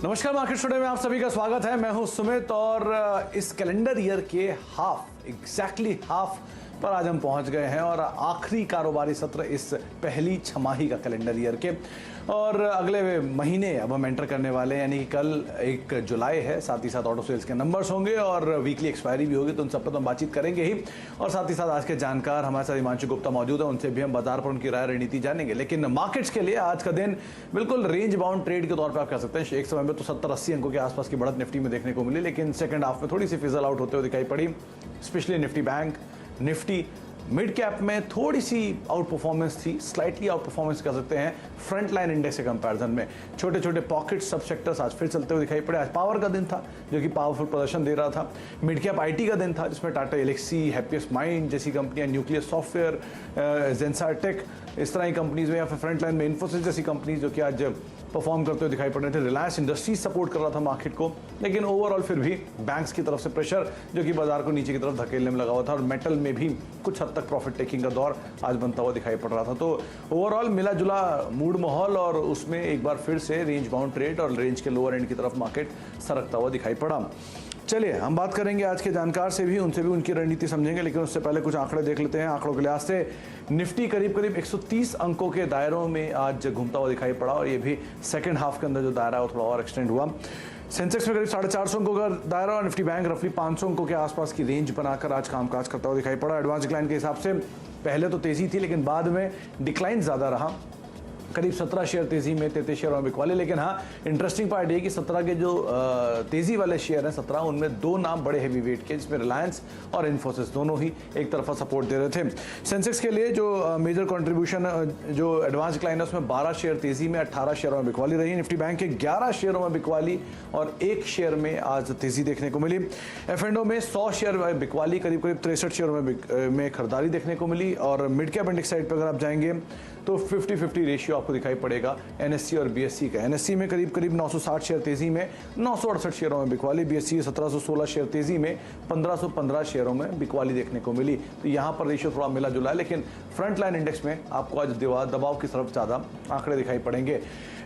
नमस्कार, market today में आप सभी का स्वागत है। मैं हूं सुमित और इस कैलेंडर ईयर के एग्जैक्टली हाफ पर आज हम पहुंच गए हैं और आखिरी कारोबारी सत्र इस पहली छमाही का कैलेंडर ईयर के, और अगले महीने अब हम एंटर करने वाले हैं, यानी कि कल 1 जुलाई है। साथ ही साथ ऑटो सेल्स के नंबर्स होंगे और वीकली एक्सपायरी भी होगी, तो उन सब पर तो हम बातचीत करेंगे ही। और साथ ही साथ आज के जानकार हमारे साथ हिमांशु गुप्ता मौजूद है, उनसे भी हम बाजार पर उनकी राय रणनीति जानेंगे। लेकिन मार्केट्स के लिए आज का दिन बिल्कुल रेंज बाउंड ट्रेड के तौर पर आप कह सकते हैं। एक समय में तो 70-80 अंकों के आसपास की बढ़त निफ्टी में देखने को मिली, लेकिन सेकंड हाफ में थोड़ी सी फिजल आउट होते हुए दिखाई पड़ी। Specially Nifty bank, Nifty mid cap में थोड़ी सी आउट परफॉर्मेंस थी, स्लाइटली आउट परफॉर्मेंस कह सकते हैं फ्रंट लाइन इंडेक्स के कंपैरिजन में। छोटे छोटे पॉकेट सब सेक्टर्स आज फिर चलते हुए दिखाई पड़े। आज पावर का दिन था जो कि पावरफुल प्रदर्शन दे रहा था। मिड कैप आईटी का दिन था जिसमें टाटा एलेक्सी, हैप्पीएस्ट माइंड जैसी कंपनियां, न्यूक्लियर सॉफ्टवेयर, जेंसार टेक, इस तरह की कंपनीज में, या फिर फ्रंट लाइन में इन्फोसिस जैसी कंपनीज जो कि आज परफॉर्म करते हुए दिखाई पड़ रहे थे। रिलायंस इंडस्ट्रीज सपोर्ट कर रहा था मार्केट को, लेकिन ओवरऑल फिर भी बैंक्स की तरफ से प्रेशर जो कि बाजार को नीचे की तरफ धकेलने में लगा हुआ था, और मेटल में भी कुछ हद तक प्रॉफिट टेकिंग का दौर आज बनता हुआ दिखाई पड़ रहा था। तो ओवरऑल मिला जुला मूड माहौल, और उसमें एक बार फिर से रेंज बाउंड ट्रेड और रेंज के लोअर एंड की तरफ मार्केट सरकता हुआ दिखाई पड़ा। चलिए हम बात करेंगे आज के जानकार से भी, उनसे भी उनकी रणनीति समझेंगे, लेकिन उससे पहले कुछ आंकड़े देख लेते हैं। आंकड़ों के लिहाज से निफ्टी करीब 130 अंकों के दायरों में आज घूमता हुआ दिखाई पड़ा, और ये भी सेकंड हाफ के अंदर जो दायरा है वो थोड़ा और एक्सटेंड हुआ। सेंसेक्स में करीब 450 अंकों का दायरा, और निफ्टी बैंक रफली 500 अंकों के आसपास की रेंज बनाकर आज कामकाज करता हुआ दिखाई पड़ा। एडवांस डिक्लाइन के हिसाब से पहले तो तेजी थी, लेकिन बाद में डिक्लाइन ज्यादा रहा। करीब 17 शेयर तेजी में, 33 शेयरों में बिकवाली। लेकिन हाँ, इंटरेस्टिंग पार्ट ये कि 17 के जो तेजी वाले शेयर हैं 17, उनमें दो नाम बड़े हैवी वेट के, जिसमें रिलायंस और इन्फोसिस दोनों ही एक तरफा सपोर्ट दे रहे थे। सेंसेक्स के लिए जो मेजर कंट्रीब्यूशन जो एडवांस डिक्लाइन है उसमें 12 शेयर तेजी में, 18 शेयरों में बिकवाली रही। निफ्टी बैंक के 11 शेयरों में बिकवाली और 1 शेयर में आज तेजी देखने को मिली। एफ&ओ में 100 शेयर बिकवाली, करीब 63 शेयरों में खरीदारी देखने को मिली। और मिड कैप इंडेक्स साइड पर अगर आप जाएंगे तो 50-50 रेशियो आपको दिखाई पड़ेगा एनएससी और बीएससी का। एनएससी में करीब 960 शेयर तेजी में, 968 शेयरों में बिकवाली। बीएससी 1716 शेयर तेजी में, 1515 शेयरों में बिकवाली देखने को मिली। तो यहाँ पर रेशियो थोड़ा मिला जुला है, लेकिन फ्रंट लाइन इंडेक्स में आपको आज दबाव की तरफ ज़्यादा आंकड़े दिखाई पड़ेंगे।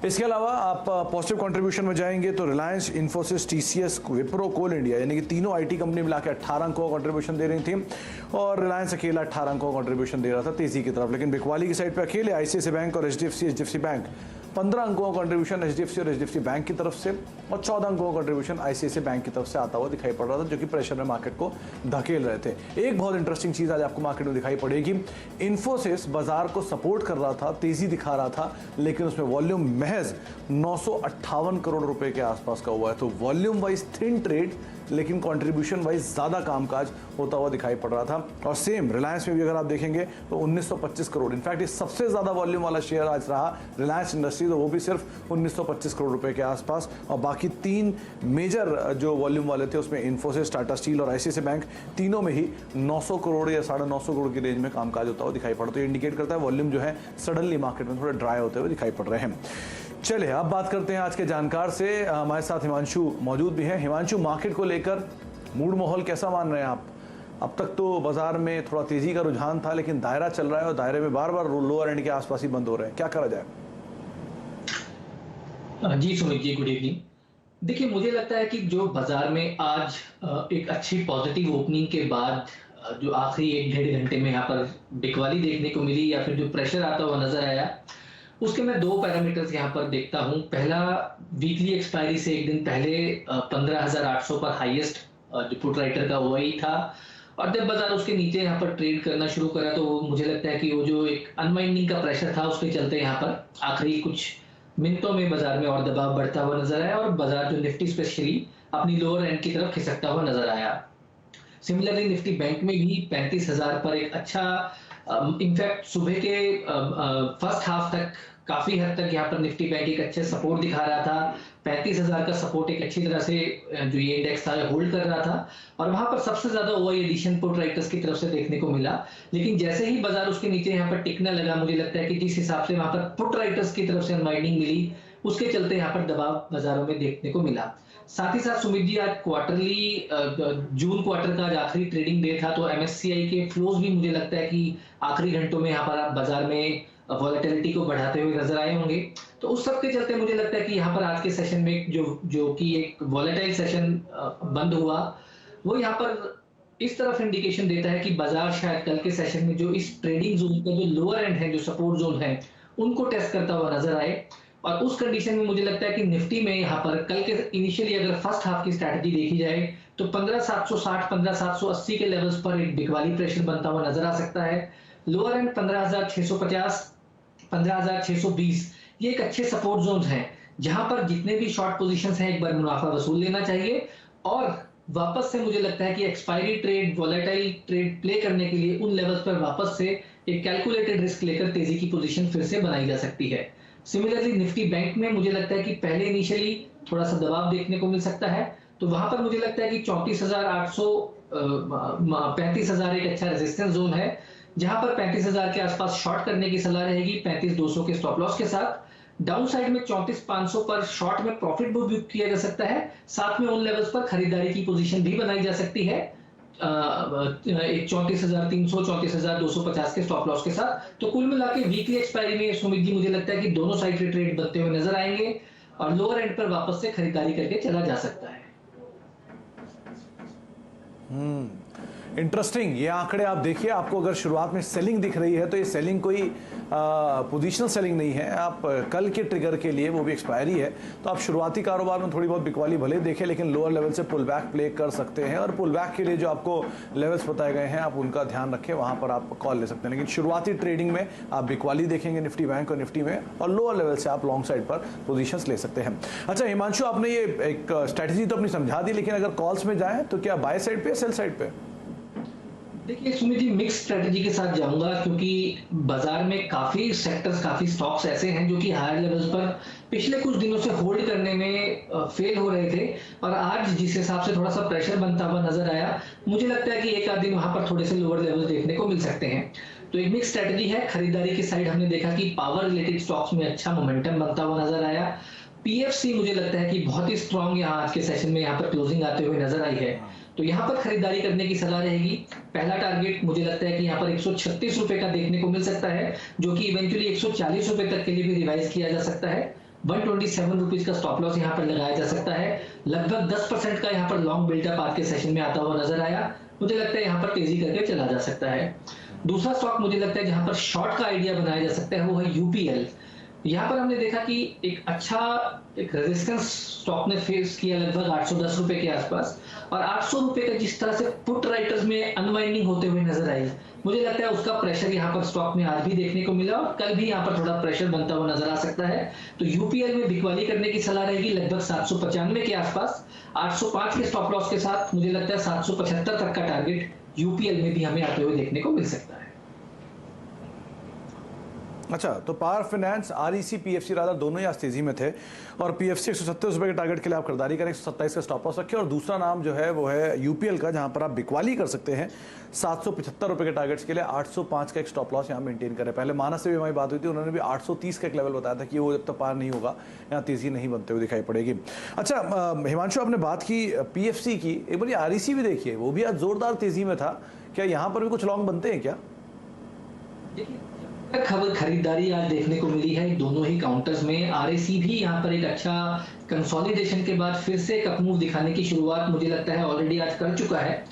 इसके अलावा आप पॉजिटिव कंट्रीब्यूशन में जाएंगे तो रिलायंस, इन्फोसिस, टीसीएस, विप्रो, कोल इंडिया, यानी कि तीनों आईटी कंपनी मिला के 18 अंकों का कंट्रीब्यूशन दे रही थी, और रिलायंस अकेला 18 अंकों का कंट्रीब्यूशन दे रहा था तेजी की तरफ। लेकिन बिकवाली की साइड पे अकेले आईसीआईसीआई बैंक और एचडीएफसी बैंक 15 अंकों का कंट्रीब्यूशन एचडीएफसी और एचडीएफसी बैंक की तरफ से, और 14 अंकों का कंट्रीब्यूशन आईसीआईसीआई बैंक की तरफ से आता हुआ दिखाई पड़ रहा था, जो कि प्रेशर में मार्केट को धकेल रहे थे। एक बहुत इंटरेस्टिंग चीज आज आपको मार्केट में दिखाई पड़ेगी। इन्फोसिस बाजार को सपोर्ट कर रहा था, तेजी दिखा रहा था, लेकिन उसमें वॉल्यूम महज 958 करोड़ रुपए के आसपास का हुआ है। तो वॉल्यूम वाइज थिन ट्रेड, लेकिन कंट्रीब्यूशन वाइज ज्यादा कामकाज होता हुआ दिखाई पड़ रहा था। और सेम रिलायंस में भी अगर आप देखेंगे तो 1925 करोड़, इनफैक्ट ये सबसे ज्यादा वॉल्यूम वाला शेयर आज रहा रिलायंस इंडस्ट्री, तो वो भी सिर्फ 1925 करोड़ रुपए के आसपास। और बाकी 3 मेजर जो वॉल्यूम वाले थे उसमें इन्फोसिस, टाटा स्टील और आईसीआईसीआई बैंक, तीनों में ही 900 करोड़ या 950 करोड़ की रेंज में कामकाज होता हुआ दिखाई पड़ा। तो ये इंडिकेट करता है वॉल्यूम जो है सडनली मार्केट में थोड़े ड्राई होते हुए दिखाई पड़ रहे हैं। चलिए अब बात करते हैं आज के जानकार से। हमारे साथ हिमांशु मौजूद भी हैं। हिमांशु, मार्केट को लेकर मूड माहौल कैसा मान रहे हैं आप? अब तक तो बाजार में थोड़ा तेजी का रुझान था, लेकिन दायरा चल रहा है और दायरे में बार बार लोअर एंड के आसपास ही बंद हो रहे हैं, क्या करा जाए? जी सुमित जी, गुड इवनिंग। देखिए, मुझे लगता है कि जो बाजार में आज एक अच्छी पॉजिटिव ओपनिंग के बाद जो आखिरी 1-1.5 घंटे में यहाँ पर बिकवाली देखने को मिली, या फिर जो प्रेशर आता हुआ नजर आया, उसके मैं 2 पैरामीटर्स यहाँ पर देखता हूँ। पहला, वीकली एक्सपायरी से एक दिन पहले 15,800 पर हाईएस्ट जो पुट राइटर का वही था, और जब बाजार उसके नीचे यहाँ पर ट्रेड करना शुरू करा तो मुझे लगता है कि वो जो एक अनवाइंडिंग का प्रेशर था उसके चलते यहाँ पर आखिरी कुछ मिनटों में बाजार में और दबाव बढ़ता हुआ नजर आया, और बाजार जो निफ्टी स्पेशली अपनी लोअर एंड की तरफ खिसकता हुआ नजर आया। सिमिलरली निफ्टी बैंक में भी 35,000 पर एक अच्छा, इनफैक्ट सुबह के फर्स्ट हाफ तक काफी हद तक यहाँ पर निफ्टी बैंक एक अच्छे सपोर्ट दिखा रहा था। 35,000 का सपोर्ट एक अच्छी तरह से जो ये इंडेक्स था होल्ड कर रहा था, और वहां पर सबसे ज्यादा ओवर एडिशन पुट राइटर्स की तरफ से देखने को मिला। लेकिन जैसे ही बाजार उसके नीचे यहाँ पर टिकने लगा, मुझे लगता है कि जिस हिसाब से वहां पर पुट राइटर्स की तरफ से अनवाइंडिंग मिली, उसके चलते यहाँ पर दबाव बाजारों में देखने को मिला। साथ ही साथ सुमित जी, आज क्वार्टरली जून क्वार्टर का आज आखिरी ट्रेडिंग डे था, तो एमएससीआई के फ्लोज भी मुझे लगता है कि आखिरी घंटों में यहाँ पर बाजार में वॉलेटिलिटी को बढ़ाते हुए नजर आए होंगे। तो उस सब के चलते मुझे लगता है कि यहाँ पर आज के सेशन में जो कि एक वॉलेटाइल सेशन बंद हुआ, वो यहाँ पर इस तरफ इंडिकेशन देता है कि बाजार शायद कल के सेशन में जो इस ट्रेडिंग जोन का जो लोअर एंड है, जो सपोर्ट जोन है, उनको टेस्ट करता हुआ नजर आए। और उस कंडीशन में मुझे लगता है कि निफ्टी में यहाँ पर कल के इनिशियली अगर फर्स्ट हाफ की स्ट्रैटेजी देखी जाए तो 15,760 15,780 के लेवल्स पर एक बिकवाली प्रेशर बनता हुआ नजर आ सकता है। लोअर एंड 15,650 15,620 ये एक अच्छे सपोर्ट जोन हैं, जहां पर जितने भी शॉर्ट पोजीशंस हैं एक बार मुनाफा वसूल लेना चाहिए और वापस से मुझे लगता है कि expiry trade, volatile trade play करने के लिए उन लेवल्स पर वापस से एक कैलकुलेटेड रिस्क लेकर तेजी की पोजीशन फिर से बनाई जा सकती है। सिमिलरली निफ्टी बैंक में मुझे लगता है कि पहले इनिशियली थोड़ा सा दबाव देखने को मिल सकता है, तो वहां पर मुझे लगता है कि 34,800 35,000 एक अच्छा रेजिस्टेंस जोन है, जहां पर 35,000 के आसपास शॉर्ट करने की सलाह रहेगी 35,200 के स्टॉप लॉस के साथ। डाउन साइड में 34,500 पर शॉर्ट में प्रॉफिट बुक किया जा सकता है, साथ में उन लेवल्स पर खरीदारी की पोजीशन भी बनाई जा सकती है एक 34,300 34,250 के स्टॉप लॉस के साथ। तो कुल मिला के वीकली एक्सपायरी में सुमित जी मुझे लगता है कि दोनों साइड के ट्रेड बनते हुए नजर आएंगे और लोअर एंड पर वापस से खरीदारी करके चला जा सकता है। इंटरेस्टिंग ये आंकड़े आप देखिए, आपको अगर शुरुआत में सेलिंग दिख रही है तो ये सेलिंग कोई पोजीशनल सेलिंग नहीं है। आप कल के ट्रिगर के लिए, वो भी एक्सपायरी है, तो आप शुरुआती कारोबार में थोड़ी बहुत बिकवाली भले देखें, लेकिन लोअर लेवल से पुल बैक प्ले कर सकते हैं और पुल बैक के लिए जो आपको लेवल्स बताए गए हैं आप उनका ध्यान रखें, वहां पर आप कॉल ले सकते हैं। लेकिन शुरुआती ट्रेडिंग में आप बिकवाली देखेंगे निफ्टी बैंक और निफ्टी में, और लोअर लेवल से आप लॉन्ग साइड पर पोजिशन ले सकते हैं। अच्छा हिमांशु, आपने ये एक स्ट्रैटेजी तो अपनी समझा दी, लेकिन अगर कॉल्स में जाए तो क्या बाय साइड पे, सेल साइड पे? देखिए सुमित जी, मिक्स स्ट्रेटजी के साथ जाऊंगा, क्योंकि बाजार में काफी सेक्टर्स, काफी स्टॉक्स ऐसे हैं जो कि हायर लेवल्स पर पिछले कुछ दिनों से होल्ड करने में फेल हो रहे थे, और आज जिस हिसाब से थोड़ा सा प्रेशर बनता हुआ नजर आया, मुझे लगता है कि एक आध दिन वहां पर थोड़े से लोअर लेवल देखने को मिल सकते हैं। तो एक मिक्स स्ट्रेटजी है। खरीदारी की साइड हमने देखा कि पावर रिलेटेड स्टॉक्स में अच्छा मोमेंटम बनता हुआ नजर आया। पीएफसी मुझे लगता है कि बहुत ही स्ट्रॉन्ग यहाँ आज के सेशन में यहाँ पर क्लोजिंग आते हुए नजर आई है, तो यहाँ पर खरीदारी करने की सलाह रहेगी। पहला टारगेट मुझे लगता है कि यहाँ पर 136 रुपए का देखने को मिल सकता है, जो कि इवेंचुअली 140 रुपए तक के लिए भी रिवाइज किया जा सकता है। 127 रुपीज का स्टॉप लॉस यहाँ पर लगाया जा सकता है। लगभग 10% का यहाँ पर लॉन्ग बिल्डअप आज के सेशन में आता हुआ नजर आया, मुझे लगता है यहाँ पर तेजी करके चला जा सकता है। दूसरा स्टॉक मुझे लगता है जहां पर शॉर्ट का आइडिया बनाया जा सकता है वो है यूपीएल। यहाँ पर हमने देखा कि एक अच्छा एक रेजिस्टेंस स्टॉक ने फेस किया लगभग 810 रुपए के आसपास, और 800 रुपए का जिस तरह से पुट राइटर्स में अनवाइंडिंग होते हुए नजर आई, मुझे लगता है उसका प्रेशर यहाँ पर स्टॉक में आज भी देखने को मिला और कल भी यहाँ पर थोड़ा प्रेशर बनता हुआ नजर आ सकता है। तो यूपीएल में बिकवाली करने की सलाह रहेगी लगभग 795 के आसपास, 805 के स्टॉप लॉस के साथ। मुझे लगता है 775 तक का टारगेट यूपीएल में भी हमें आते हुए देखने को मिल सकता है। अच्छा, तो power finance, REC, PFC Radha दोनों ही आज तेजी में थे, और पीएफसी 137 रुपए के टारगेट के लिए आप खरीदारी करें, 127 का स्टॉप लॉस रखें, और दूसरा नाम जो है वो है यूपीएल का, जहां पर आप बिकवाली कर सकते हैं 775 रुपए के टारगेट्स के लिए। 805 का एक स्टॉप लॉस यहाँ मेंटेन करें। पहले मानस से भी हमारी बात हुई थी, उन्होंने भी 830 का एक लेवल बताया था कि वो जब तक पार नहीं होगा यहाँ तेजी नहीं बनते हुए दिखाई पड़ेगी। अच्छा हिमांशु, आपने बात की पीएफसी की, एक बार आरईसी भी देखिए, वो भी आज जोरदार तेजी में था, क्या यहाँ पर भी कुछ लॉन्ग बनते हैं क्या? खबर खरीदारी आज देखने को मिली है दोनों ही काउंटर्स में। आरएसी भी यहाँ पर एक अच्छा कंसोलिडेशन के बाद फिर से एक अप मूव दिखाने की शुरुआत मुझे लगता है ऑलरेडी आज कर चुका है।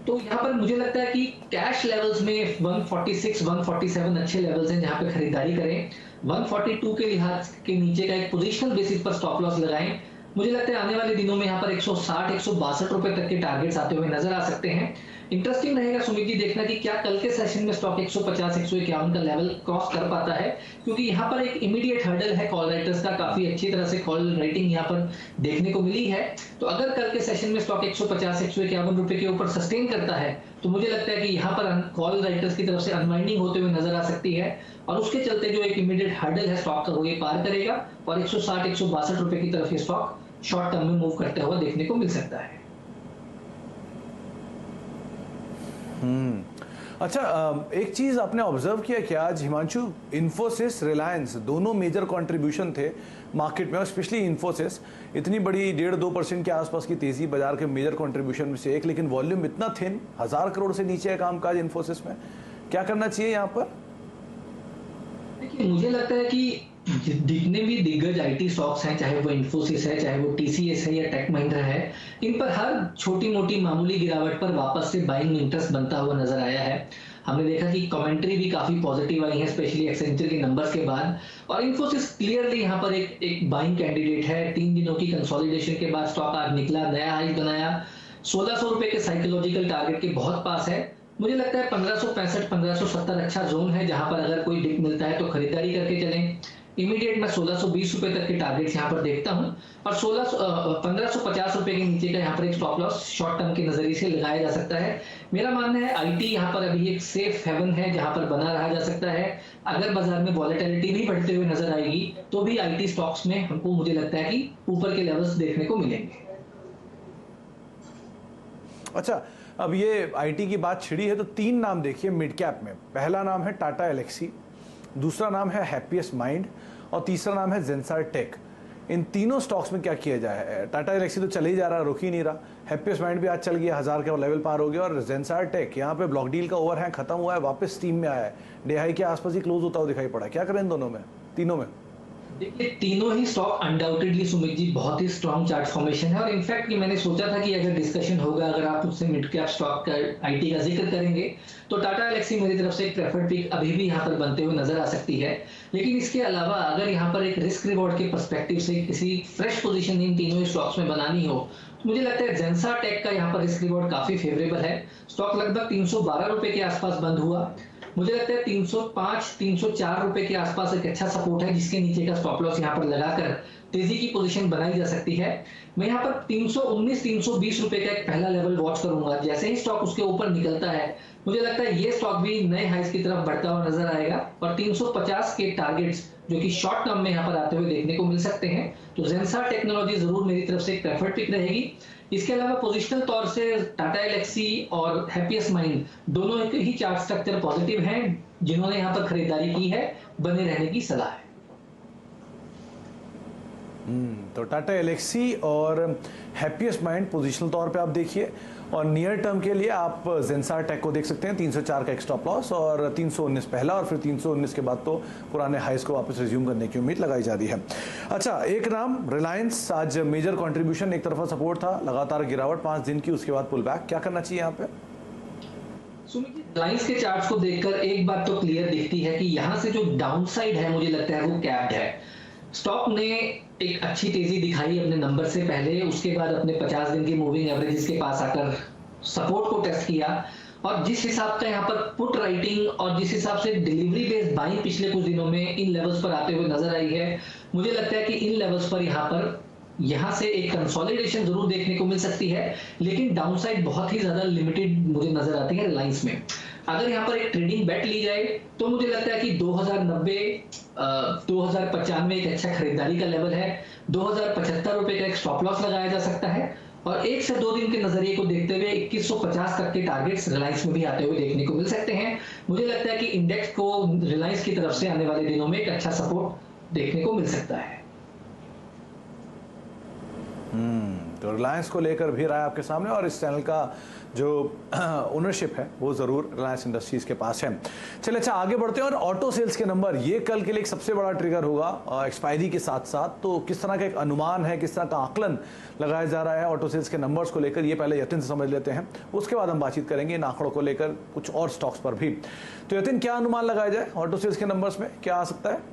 तो यहाँ पर मुझे लगता है कि कैश लेवल्स में 146 147 अच्छे लेवल्स हैं जहां पे खरीदारी करें। 142 के लिहाज के नीचे का एक पोजिशनल बेसिस पर स्टॉप लॉस लगाएं। मुझे लगता है आने वाले दिनों में यहाँ पर 160 162 रुपए तक के टारगेट्स आते हुए नजर आ सकते हैं। इंटरेस्टिंग रहेगा सुमित जी देखना कि क्या कल के सेशन में स्टॉक 150 151 का लेवल क्रॉस कर पाता है, क्योंकि यहाँ पर एक इमीडिएट हर्डल है कॉल राइटर्स का, काफी अच्छी तरह से कॉल राइटिंग यहाँ पर देखने को मिली है। तो अगर कल के सेशन में स्टॉक 150 151 रुपए के ऊपर सस्टेन करता है तो मुझे लगता है कि यहाँ पर कॉल राइटर्स की तरफ से अनवाइंडिंग होते हुए नजर आ सकती है, और उसके चलते जो एक इमीडिएट हर्डल है स्टॉक का वो ये पार करेगा और 160 162 रुपए की तरफ ये स्टॉक शॉर्ट टर्म में मूव करते हुए देखने को मिल सकता है। अच्छा, एक चीज आपने ऑब्जर्व किया क्या आज हिमांशु, इन्फोसिस, रिलायंस दोनों मेजर कंट्रीब्यूशन थे मार्केट में, और स्पेशली इन्फोसिस इतनी बड़ी 1.5-2% के आसपास की तेजी बाजार के मेजर कंट्रीब्यूशन में से एक, लेकिन वॉल्यूम इतना थिन, 1000 करोड़ से नीचे है कामकाज इन्फोसिस में। क्या करना चाहिए यहाँ पर? देखिए, मुझे लगता है कि जितने भी दिग्गज आईटी स्टॉक्स हैं, चाहे वो इन्फोसिस है, चाहे वो टीसीएस है या टेक महिंद्रा है, इन पर हर छोटी-मोटी मामूली गिरावट पर वापस से बाइंग इंटरेस्ट बनता हुआ नजर आया है। हमने देखा कि कमेंट्री भी काफी पॉजिटिव आई है, स्पेशली एक्सेंचर के नंबर्स के बाद। और इन्फोसिस क्लियरली यहाँ पर एक बाइंग कैंडिडेट है। 3 दिनों की कंसोलिडेशन के बाद स्टॉक आज निकला, नया हाई बनाया, 1600 रुपए के साइकोलॉजिकल टारगेट के बहुत पास है। मुझे लगता है 1565 1570 अच्छा जोन है, जहां पर अगर कोई डिप मिलता है तो खरीदारी करके चलें। इमीडिएट मैं 1620 रुपए तक के टारगेट्स यहाँ पर देखता हूं, और 1550 रुपए के नीचे का यहाँ पर एक स्टॉप लॉस शॉर्ट टर्म के नजरिए से लगाया जा सकता है। मेरा मानना है आईटी यहाँ पर अभी एक सेफ हेवन है, जहां पर बना रहा जा सकता है। अगर बाजार में वॉलेटिलिटी भी बढ़ते हुए नजर आएगी तो भी आईटी स्टॉक्स में हमको, मुझे लगता है कि ऊपर के लेवल्स देखने को मिलेंगे। अच्छा, अब ये आईटी की बात छिड़ी है तो 3 नाम देखिए मिड कैप में। पहला नाम है टाटा एलेक्सी, दूसरा नाम है हैप्पीएस्ट माइंड और तीसरा नाम है जेंसार टेक। इन तीनों स्टॉक्स में क्या किया जाए? टाटा एलेक्सी तो चल ही जा रहा, रुक ही नहीं रहा। हैप्पीएस्ट माइंड भी आज चल गया, 1000 का लेवल पार हो गया। और जेंसार टेक यहाँ पे ब्लॉक डील का ओवरहैंग खत्म हुआ है, वापस स्टीम में आया है, डे हाई के आसपास ही क्लोज होता हुआ दिखाई पड़ा। क्या करें इन दोनों में, तीनों में? देखिए, तीनों ही स्टॉक अनडाउटेडली सुमित जी बहुत ही स्ट्रॉन्ग चार्ट फॉर्मेशन है। और इनफैक्ट कि मैंने सोचा था कि अगर डिस्कशन होगा, अगर आप मुझसे मिड कैप स्टॉक का आईटी का जिक्र करेंगे, तो टाटा एलेक्सी मेरी तरफ से एक प्रेफर्ड पिक अभी भी यहाँ पर बनते हुए नजर आ सकती है। लेकिन इसके अलावा अगर यहाँ पर एक रिस्क रिवॉर्ड के पर्सपेक्टिव से किसी फ्रेश पोजीशन इन तीनों ही स्टॉक्स में बनानी हो, तो मुझे लगता है जेंसार टेक का यहाँ पर रिस्क रिवॉर्ड काफी फेवरेबल है। स्टॉक लगभग 312 रुपए के आसपास बंद हुआ। मुझे लगता है 305 304 रुपए के आसपास एक अच्छा सपोर्ट है, जिसके नीचे का स्टॉप लॉस यहाँ पर लगाकर तेजी की पोजीशन बनाई जा सकती है। मैं यहाँ पर 319 320 रुपए का एक पहला लेवल वॉच करूंगा। जैसे ही स्टॉक उसके ऊपर निकलता है, मुझे लगता है ये स्टॉक भी नए हाइस की तरफ बढ़ता हुआ नजर आएगा। और 350 के टारगेट्स जो कि शॉर्ट टर्म में यहाँ पर आते हुए देखने को मिल सकते हैं। तो जेंसार टेक्नोलॉजी जरूर मेरी तरफ से एक प्रेफर्ड पिक रहेगी। इसके अलावा पोजिशनल तौर से टाटा एलेक्सी और हैप्पीएस्ट माइंड दोनों ही चार्ट स्ट्रक्चर पॉजिटिव हैं। जिन्होंने यहाँ पर खरीदारी की है, बने रहने की सलाह है। तो टाटा एलेक्सी और हैप्पीएस्ट माइंड पोजिशनल तौर पे आप देखिए, और नियर टर्म के लिए आप जेंसार टेक को देख सकते हैं। 304 का एक स्टॉप लॉस और 319 पहला, और फिर 319 के बाद तो पुराने हाइस को वापस रिज्यूम करने की उम्मीद लगाई जा रही है। अच्छा, एक नाम रिलायंस, आज मेजर कंट्रीब्यूशन, एक तरफा सपोर्ट था, लगातार गिरावट 5 दिन की, उसके बाद पुल बैक। क्या करना चाहिए यहाँ पे? रिलायंस के चार्ट्स को देखकर एक बात तो क्लियर दिखती है कि यहाँ से जो डाउनसाइड है, मुझे लगता है वो कैप्ड है। स्टॉक ने एक अच्छी तेजी दिखाई अपने नंबर से पहले, उसके बाद अपने 50 दिन की मूविंग एवरेजेस के पास आकर सपोर्ट को टेस्ट किया। और जिस हिसाब का यहाँ पर पुट राइटिंग और जिस हिसाब से डिलीवरी बेस्ड बाइंग पिछले कुछ दिनों में इन लेवल्स पर आते हुए नजर आई है, मुझे लगता है कि इन लेवल्स पर यहाँ से एक कंसोलिडेशन जरूर देखने को मिल सकती है। लेकिन डाउनसाइड बहुत ही ज्यादा लिमिटेड मुझे नजर आती है रिलायंस में। अगर यहाँ पर एक ट्रेडिंग बेट ली जाए तो मुझे लगता है कि 2090 2095 एक अच्छा खरीदारी का लेवल है। 2075 रुपए का एक स्टॉप लॉस लगाया जा सकता है। और 1 से 2 दिन के नजरिए को देखते हुए 2150 तक के टारगेट्स रिलायंस में भी आते हुए देखने को मिल सकते हैं। मुझे लगता है कि इंडेक्स को रिलायंस की तरफ से आने वाले दिनों में एक अच्छा सपोर्ट देखने को मिल सकता है। तो रिलायंस को लेकर भी रहा है आपके सामने, और इस चैनल का जो ओनरशिप है वो जरूर रिलायंस इंडस्ट्रीज के पास है। चलिए, अच्छा आगे बढ़ते हैं। और ऑटो सेल्स के नंबर, ये कल के लिए एक सबसे बड़ा ट्रिगर होगा एक्सपायरी के साथ साथ। तो किस तरह का एक अनुमान है, किस तरह का आकलन लगाया जा रहा है ऑटो सेल्स के नंबर्स को लेकर, ये पहले यतिन से समझ लेते हैं, उसके बाद हम बातचीत करेंगे इन आंकड़ों को लेकर कुछ और स्टॉक्स पर भी। तो यतिन, क्या अनुमान लगाया जाए ऑटो सेल्स के नंबर्स में, क्या आ सकता है?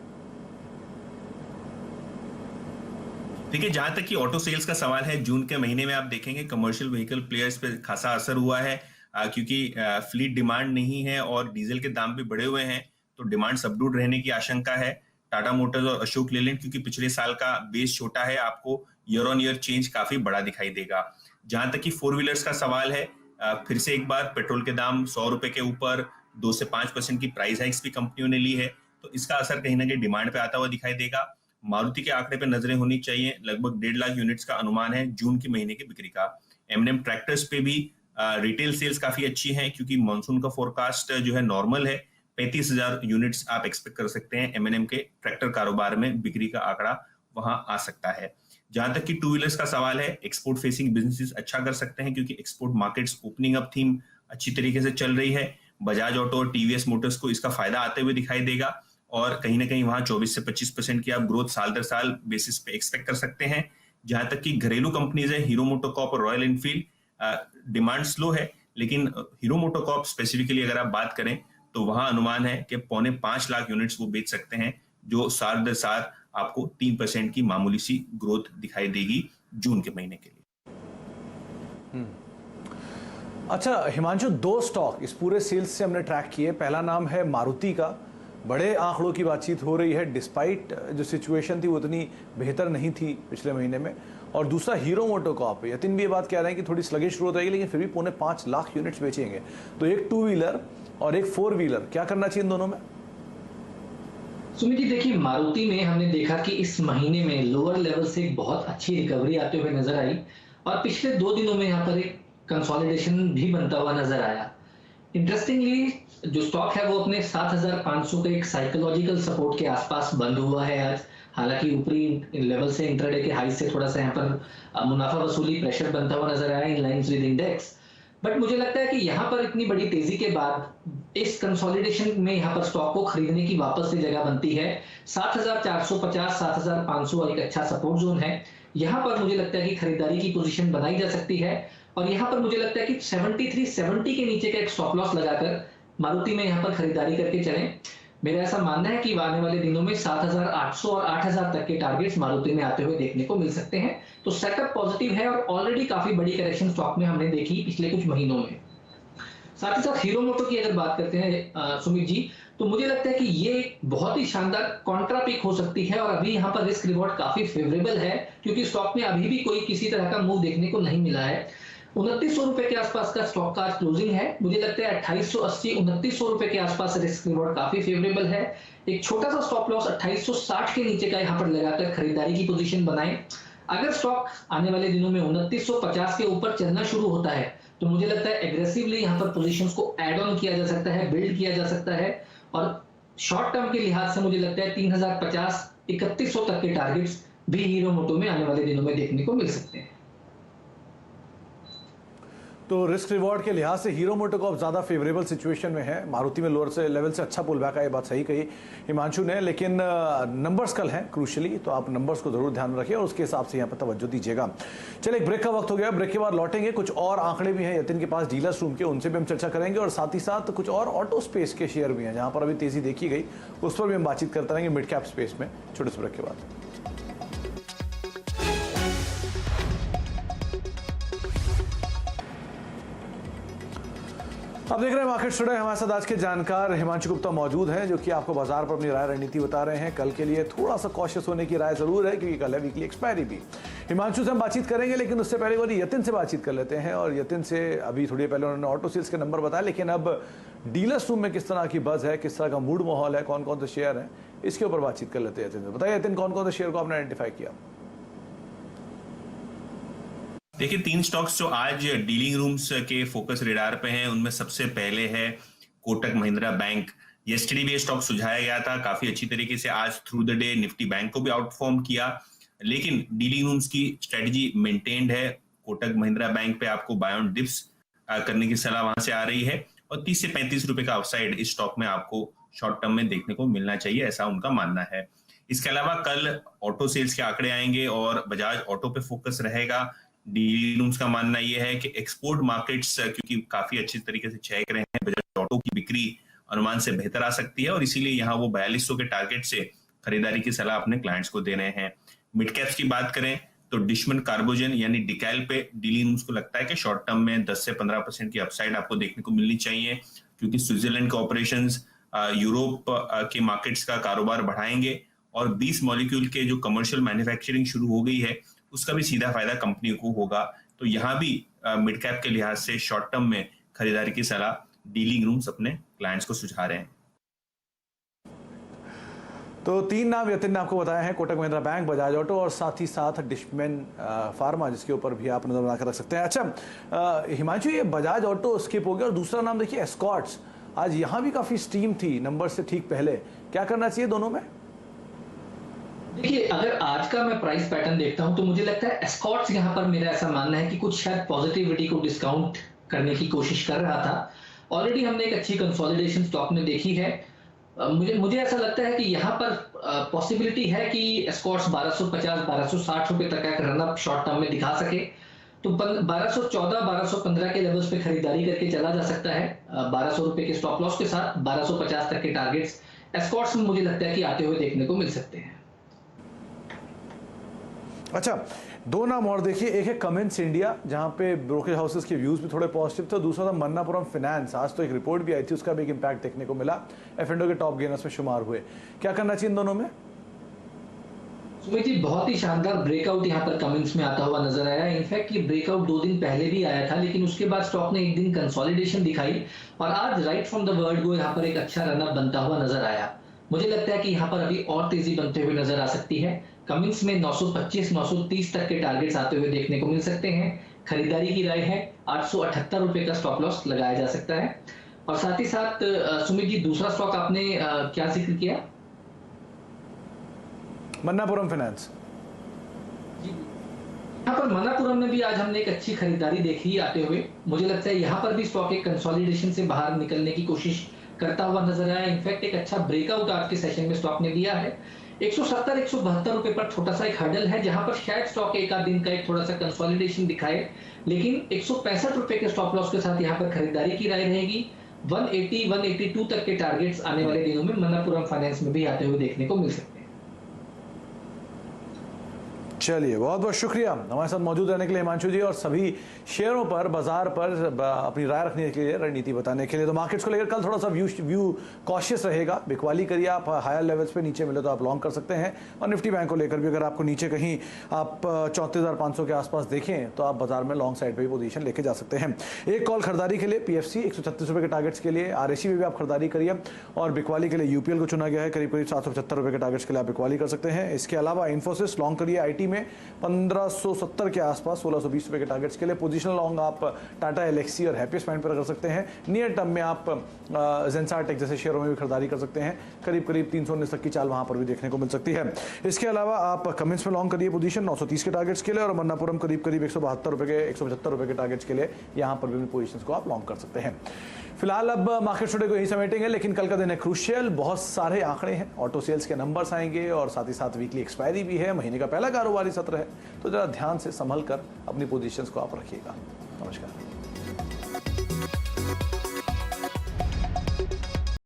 देखिए, जहां तक कि ऑटो सेल्स का सवाल है, जून के महीने में आप देखेंगे कमर्शियल व्हीकल प्लेयर्स पे खासा असर हुआ है, क्योंकि फ्लीट डिमांड नहीं है और डीजल के दाम भी बढ़े हुए हैं, तो डिमांड सबड्यूड रहने की आशंका है। टाटा मोटर्स और अशोक लेलैंड, क्योंकि पिछले साल का बेस छोटा है, आपको ईयर ऑन ईयर चेंज काफी बड़ा दिखाई देगा। जहां तक कि 4 व्हीलर्स का सवाल है, फिर से एक बार पेट्रोल के दाम 100 रुपए के ऊपर 2 से 5% की प्राइस हाइक्स भी कंपनियों ने ली है, तो इसका असर कहीं ना कहीं डिमांड पे आता हुआ दिखाई देगा। मारुति के आंकड़े पे नजरें होनी चाहिए, लगभग 1.5 लाख यूनिट्स का अनुमान है जून के महीने की बिक्री का। एमएनएम ट्रैक्टर्स पे भी रिटेल सेल्स काफी अच्छी हैं, क्योंकि मानसून का फोरकास्ट जो है नॉर्मल है। 35,000 यूनिट्स आप एक्सपेक्ट कर सकते हैं एमएनएम के ट्रैक्टर कारोबार में, बिक्री का आंकड़ा वहां आ सकता है। जहां तक कि 2 व्हीलर्स का सवाल है, एक्सपोर्ट फेसिंग बिजनेसेस अच्छा कर सकते हैं, क्योंकि export markets opening up theme अच्छी तरीके से चल रही है। बजाज ऑटो और टीवीएस मोटर्स को इसका फायदा आते हुए दिखाई देगा। और कहीं ना कहीं वहां 24 से 25% की आप ग्रोथ साल दर साल बेसिस पे एक्सपेक्ट कर सकते हैं। जहां तक कि घरेलू कंपनीज है हीरो मोटोकॉर्प और रॉयल एनफील्ड, डिमांड स्लो है, लेकिन हीरो मोटोकॉर्प स्पेसिफिकली अगर आप बात करें तो वहां अनुमान है कि 4.5 लाख यूनिट्स वो बेच सकते हैं, जो साल दर साल आपको 3% की मामूली सी ग्रोथ दिखाई देगी जून के महीने के लिए। अच्छा हिमांशु, दो स्टॉक इस पूरे सेल्स से हमने ट्रैक किए। पहला नाम है मारुति का, बड़े आंकड़ों की बातचीत हो रही है, डिस्पाइट जो सिचुएशन थी वो उतनी बेहतर नहीं थी पिछले महीने में। और दूसरा हीरो मोटोकॉर्प, यतिन भी ये बात कह रहे हैं कि थोड़ी स्लगिश ग्रोथ रहेगी लेकिन फिर भी 4.5 लाख यूनिट्स बेचेंगे। तो एक 2 व्हीलर और एक 4 व्हीलर, क्या करना चाहिए इन दोनों में? सुमित जी देखिए, मारुति में हमने देखा कि इस महीने में लोअर लेवल से एक बहुत अच्छी रिकवरी आते हुए नजर आई और पिछले 2 दिनों में यहाँ पर एक कंसोलिडेशन भी बनता हुआ नजर आया। इंटरेस्टिंगली जो स्टॉक है वो अपने 7,500 के एक साइकोलॉजिकल सपोर्ट के आसपास बंद हुआ है आज। हालांकि ऊपरी लेवल से इंट्राडे के हाई से थोड़ा सा यहाँ पर मुनाफा वसूली प्रेशर बनता हुआ नजर आया इन लाइंस विद इंडेक्स। बट मुझे लगता है कि यहाँ पर इतनी बड़ी तेजी के बाद इस कंसोलिडेशन में यहाँ पर स्टॉक को खरीदने की वापस से जगह बनती है। 7,450 7,500 एक अच्छा सपोर्ट जोन है। यहाँ पर मुझे लगता है कि खरीदारी की पोजीशन बनाई जा सकती है और यहाँ पर मुझे लगता है कि 73.70 के नीचे का एक स्टॉप लॉस लगाकर मारुति में यहाँ पर खरीदारी करके चलें। मेरा ऐसा मानना है कि आने वाले दिनों में 7,800 और 8,000 तक के टारगेट्स मारुति में आते हुए देखने को मिल सकते हैं। तो सेटअप पॉजिटिव है और ऑलरेडी काफी बड़ी करेक्शन स्टॉक में हमने देखी पिछले कुछ महीनों में। साथ ही साथ हीरो मोटो की अगर बात करते हैं सुमित जी, तो मुझे लगता है कि ये बहुत ही शानदार कॉन्ट्रा पिक हो सकती है और अभी यहाँ पर रिस्क रिवॉर्ड काफी फेवरेबल है क्योंकि स्टॉक में अभी भी कोई किसी तरह का मूव देखने को नहीं मिला है। 2900 रुपए के आसपास का स्टॉक का क्लोजिंग है। मुझे लगता है 2880 2900 रुपए के आसपास रिस्क रिवॉर्ड काफी फेवरेबल है। एक छोटा सा स्टॉप लॉस 2860 के नीचे का यहाँ पर लगाकर खरीदारी की पोजीशन बनाएं। अगर स्टॉक आने वाले दिनों में 2950 के ऊपर चलना शुरू होता है तो मुझे लगता है एग्रेसिवली यहाँ पर पोजीशंस को ऐड ऑन किया जा सकता है, बिल्ड किया जा सकता है और शॉर्ट टर्म के लिहाज से मुझे लगता है 3050 3100 तक के टारगेट्स भी हीरो मोटो में आने वाले दिनों में देखने को मिल सकते हैं। तो रिस्क रिवॉर्ड के लिहाज से हीरो मोटोकॉर्प ज़्यादा फेवरेबल सिचुएशन में है। मारुति में लोअर से लेवल से अच्छा पुल बैक है, ये बात सही कही हिमांशु ने, लेकिन नंबर्स कल हैं क्रूशली, तो आप नंबर्स को जरूर ध्यान रखिए और उसके हिसाब से यहाँ पर तवज्जो दीजिएगा। चलिए एक ब्रेक का वक्त हो गया, ब्रेक के बाद लौटेंगे। कुछ और आंकड़े भी हैं यतिन के पास डीलर्स रूम के, उनसे भी हम चर्चा करेंगे और साथ ही साथ कुछ और ऑटो स्पेस के शेयर भी हैं जहाँ पर अभी तेजी देखी गई, उस पर भी हम बातचीत करते रहेंगे मिड कैप स्पेस में, छोटे से ब्रेक के बाद। अब देख रहे हैं मार्केट टुडे। हमारे साथ आज के जानकार हिमांशु गुप्ता मौजूद हैं जो कि आपको बाजार पर अपनी राय रणनीति बता रहे हैं। कल के लिए थोड़ा सा कॉशियस होने की राय जरूर है क्योंकि कल है वीकली एक्सपायरी भी। हिमांशु से हम बातचीत करेंगे लेकिन उससे पहले वाली यतिन से बातचीत कर लेते हैं। और यतिन से अभी थोड़ी पहले उन्होंने ऑटो सेल्स के नंबर बताया, लेकिन अब डीलर्स रूम में किस तरह की बज है, किस तरह का मूड माहौल है, कौन कौन से शेयर है, इसके ऊपर बातचीत कर लेते हैं यतिन से। बताइए यतिन, कौन कौन से शेयर को आपने आइडेंटिफाई किया? देखिए 3 स्टॉक्स जो आज डीलिंग रूम्स के फोकस रेडार पे हैं, उनमें सबसे पहले है कोटक महिंद्रा बैंक। यस्टरडे भी ये स्टॉक सुझाया गया था काफी अच्छी तरीके से, आज through the day Nifty bank को भी आउटफॉर्म किया, लेकिन डीलिंग रूम्स की स्ट्रेटजी मेंटेन्ड है। कोटक महिंद्रा बैंक पे आपको बाय ऑन डिप्स करने की सलाह वहां से आ रही है और 30 से 35 रुपए का अपसाइड इस स्टॉक में आपको शॉर्ट टर्म में देखने को मिलना चाहिए, ऐसा उनका मानना है। इसके अलावा कल ऑटो सेल्स के आंकड़े आएंगे और बजाज ऑटो पे फोकस रहेगा। डीलिंग रूम्स का मानना यह है कि एक्सपोर्ट मार्केट्स क्योंकि काफी अच्छी तरीके से चेक रहे हैं, बजाज ऑटो की बिक्री अनुमान से बेहतर आ सकती है और इसीलिए यहाँ वो 4200 के टारगेट से खरीदारी की सलाह अपने क्लाइंट्स को दे रहे हैं। मिड कैप्स की बात करें तो डिशमन कार्बोजन यानी डिकैल पे डीलिंग रूम्स को लगता है कि शॉर्ट टर्म में 10 से 15% की अपसाइड आपको देखने को मिलनी चाहिए क्योंकि स्विट्जरलैंड के ऑपरेशंस यूरोप के मार्केट्स का कारोबार बढ़ाएंगे और 20 मॉलिक्यूल के जो कमर्शियल मैन्युफैक्चरिंग शुरू हो गई है उसका भी सीधा फायदा कंपनी को होगा। तो यहाँ भी मिड कैप के लिहाज से शॉर्ट टर्म में खरीदारी की सलाह डीलिंग रूम्स अपने क्लाइंट्स को सुझा रहे हैं। तो 3 नाम यतिन ने आपको बताया है, कोटक महिंद्रा बैंक, बजाज ऑटो और साथ ही साथ डिशमन फार्मा, जिसके ऊपर भी आप नजर बनाकर रख सकते हैं। अच्छा हिमांशु, ये बजाज ऑटो स्किप हो गया और दूसरा नाम देखिए एस्कॉर्ट्स, आज यहाँ भी काफी स्टीम थी नंबर से ठीक पहले, क्या करना चाहिए दोनों में? देखिए अगर आज का मैं प्राइस पैटर्न देखता हूं तो मुझे लगता है एस्कॉर्ट्स यहाँ पर मेरा ऐसा मानना है कि कुछ शायद पॉजिटिविटी को डिस्काउंट करने की कोशिश कर रहा था। ऑलरेडी हमने एक अच्छी कंसोलिडेशन स्टॉक में देखी है मुझे ऐसा लगता है कि यहाँ पर पॉसिबिलिटी है कि एस्कॉर्ट्स 1250-1260 रुपए तक का रन अप शॉर्ट टर्म में दिखा सके, तो 1214-1215 के लेवल्स पे खरीदारी करके चला जा सकता है 1200 रुपए के स्टॉप लॉस के साथ। 1250 तक के टारगेट्स एस्कॉर्ट्स में मुझे लगता है कि आते हुए देखने को मिल सकते हैं। अच्छा, दो नाम और देखिए, एक है कमिंस इंडिया जहां पे ब्रोकरेज हाउसेस के व्यूज भी थोड़े पॉजिटिव थे, दूसरा था मन्नापुरम फाइनेंस। आज तो एक रिपोर्ट भी आई थी, उसका भी एक इंपैक्ट देखने को मिला, F&O के टॉप गेनर्स में शुमार हुए। क्या करना चाहिए इन दोनों में? सुमित जी, बहुत ही शानदार ब्रेकआउट यहाँ पर कमिंस में आता हुआ नजर आया। इनफैक्ट ये ब्रेकआउट 2 दिन पहले भी आया था, लेकिन उसके बाद स्टॉक ने एक दिन कंसोलिडेशन दिखाई और आज right from the word go यहाँ पर एक अच्छा रनअप बनता हुआ नजर आया। मुझे लगता है कि यहाँ पर अभी और तेजी बनते हुए नजर आ सकती है। कमिंस में 925-930 तक के टारगेट्स आते हुए देखने को मिल सकते हैं। खरीदारी की राय है, 878 रुपए का स्टॉप लॉस लगाया जा सकता है। और साथ ही साथ सुमित जी, दूसरा स्टॉक आपने क्या जिक्र किया? मन्नापुरम फाइनेंस। यहाँ पर मन्नापुरम में भी आज हमने एक अच्छी खरीदारी देखी आते हुए। मुझे लगता है यहाँ पर भी स्टॉक एक कंसोलिडेशन से बाहर निकलने की कोशिश करता हुआ नजर आया। इनफैक्ट एक अच्छा ब्रेकआउट आज के सेशन में स्टॉक ने दिया है। 170-172 रुपए पर छोटा सा एक हर्डल है, जहां पर शायद स्टॉक एक आध दिन का एक थोड़ा सा कंसोलिडेशन दिखाए, लेकिन 165 रुपए के स्टॉप लॉस के साथ यहाँ पर खरीदारी की राय रहेगी। 180-182 तक के टारगेट्स आने वाले दिनों में मन्नापुरम फाइनेंस में भी आते हुए देखने को मिल सकते हैं। चलिए, बहुत बहुत शुक्रिया हमारे साथ मौजूद रहने के लिए हिमांशु जी, और सभी शेयरों पर, बाजार पर अपनी राय रखने के लिए, रणनीति बताने के लिए। तो मार्केट्स को लेकर कल थोड़ा सा व्यू कॉशियस रहेगा। बिकवाली करिए आप हायर लेवल्स पे, नीचे मिले तो आप लॉन्ग कर सकते हैं। और निफ्टी बैंक को लेकर भी अगर आपको नीचे कहीं आप 34,500 के आसपास देखें तो आप बाजार में लॉन्ग साइड पर भी पोजीशन लेके जा सकते हैं। एक कॉल खरीदारी के लिए PFC 136 रुपये के टारगेट्स के लिए, RSE में भी आप खरीदारी करिए। और बिकवाली के लिए UPL को चुना गया है, करीब 775 रुपये के टारगेट्स के लिए आप बिकवाली कर सकते हैं। इसके अलावा इन्फोसिस लॉन्ग करिए, IT में 1570 के आसपास 1620 रुपए के टारगेट्स के लिए। पोजीशनल लॉन्ग आप टाटा एलेक्सी और हैप्पीएस्ट माइंड पर कर सकते हैं। नियर टर्म में आप जेंसार टेक जैसे शेयरों में भी खरीदारी कर सकते हैं। करीब 319 तक की चाल वहां पर भी देखने को मिल सकती है। इसके अलावा आप कमिंस में लॉन्ग करिए पोजीशन 930 के टारगेट्स के लिए, और मन्नापुरम करीब 172 रुपए के 175 रुपए के टारगेट्स के लिए यहां पर भी पोजीशंस को आप लॉन्ग कर सकते हैं। फिलहाल अब मार्केट टुडे को यही समेटेंगे, लेकिन कल का दिन है क्रूशियल। बहुत सारे आंकड़े हैं, ऑटो सेल्स के नंबर्स आएंगे और साथ ही साथ वीकली एक्सपायरी भी है, महीने का पहला कारोबारी सत्र है। तो जरा ध्यान से संभल कर अपनी पोजीशंस को आप रखिएगा। नमस्कार।